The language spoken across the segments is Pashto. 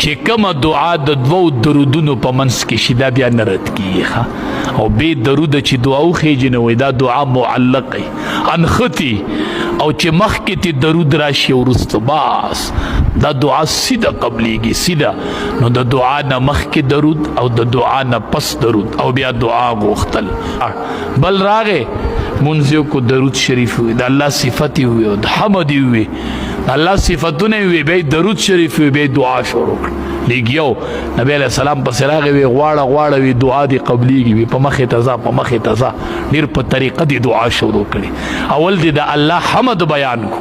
چې کومه دعا د دوو درودونو په منځ کې شي دا بیا نه رد کیږي او بې دروده چې دعا وخیږي نو دا دعا معلقه انختی او چې مخکې تی درود راشي وروسته بس دا دعا سیده قبلیږي سیده نو د دعا نه مخکې درود او د دعا نه پس درود او بیا دعا غوښتل بل راغې منځ کو درود شریف وي د الله صفت وي او د حمد وي الله صفتونه وي به درود شریف وي به دعا شروع لګیو نبی علیہ السلام په سراغ وی غواړه وی دعا دی قبلیږي وی په مخه تزا ډیر په طریقه دی دعا شروع کړي اول دی د الله حمد بیان کو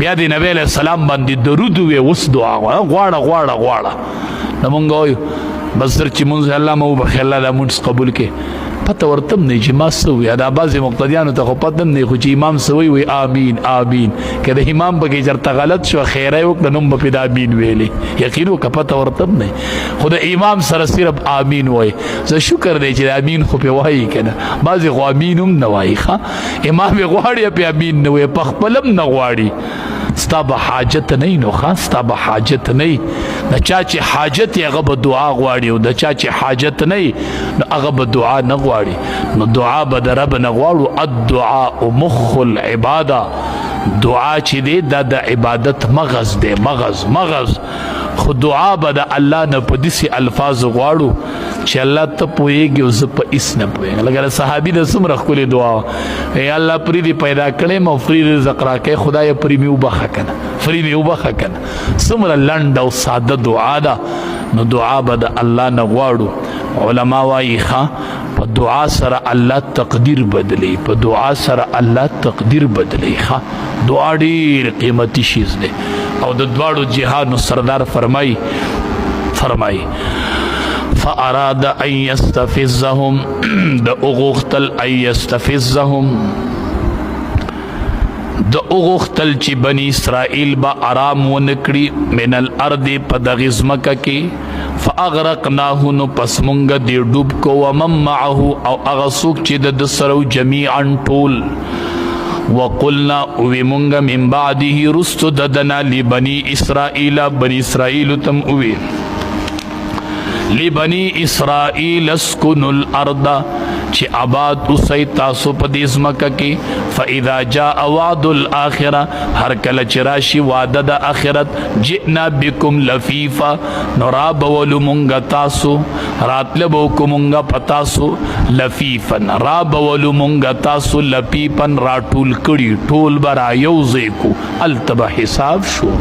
بیا دی نبی علیہ السلام باندې درود وی وس دعا غواړه نمونږ وایو بس در چې مونږ الله مو بخیر الله د مونږ قبول کړي پته ورتم نه چې ما سوي دا بعض مقتدیانو ته خو پته نه خو چې امام سوي وي امين که د امام بګی چرته غلط شو خیره وکړه نوم په دا امين ویلي یقینو که پته ورتم نه خو د امام سره صرف امين وای زه شکر دی چې امين خو په وایي کنه بعض خو امين هم نه وایي ښه امام غواړي په امين نه وي په خپلم نه غواړي ستا به حاجت نه نو خاص ستا به حاجت نه د چا چې حاجت یې هغه به دعا غواړي او د چا چې حاجت نه نو هغه به دعا نه غواړي نو دعا به د رب نه غواړو الدعاء مخ العباده دعا چې دی دا د عبادت مغز دی مغز خو دعا به د الله نه په داسې الفاظ غواړو چې الله ته پوهېږي او زه په هېڅ نه پوهېږم لکه د صحابي د څومره ښکلې دعا ای الله پرې دې پیدا کړی او فری رزق راکړی خدایه پرې مې وبخښه کنه څومره لنډ او ساده دعا ده نو دعا به د الله نه غواړو علما وایي ښه په دعا سره الله تقدیر بدلی په دعا سره الله تقدیر بدلی ښه دعا ډېر قیمتي شیز دی او د دواړو جهانو سردار فرمایي فاراد ان يستفزهم د اوغختل ان يستفزهم د اوغختل چې بني اسرائیل با آرام ونکړي من الارض په دغه ځمکه کې فاغرقناه نو پس مونږ دی ډوب کو ومن معه او هغه څوک چې د سره جميعا ټول وقلنا اوی مونږ من بعده رستو ددنا لبني اسرائیل تم اوی لبني اسرائیل اسکنوا الارض چې آباد اوسئ تاسو په دې ځمکه کې فاذا جاء وعد الاخره هر کله چې راشي وعده د آخرت جئنا بكم لفیفا نو رابولو مونږ تاسو راتله به وکړو مونږ په تاسو لفیفن رابولو مونږ تاسو لفیفن راټول کړي ټول به را یو ځای کو هلته به حساب شو